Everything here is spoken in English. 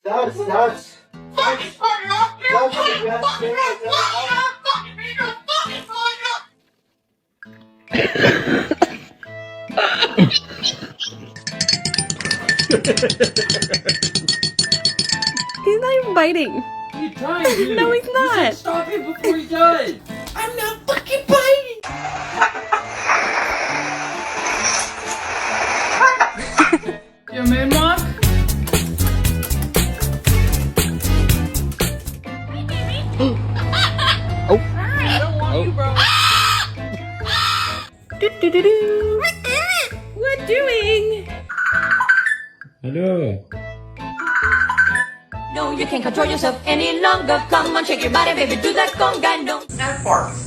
That's. He's not even biting. He's trying to. No, he's not. You should stop him before he does. I'm not fucking biting. You man, Mark? Oh. I don't want you, bro. Do. What doing? Hello. No, you can't control yourself any longer. Come on, shake your body, baby, do that conga. No. Now bark.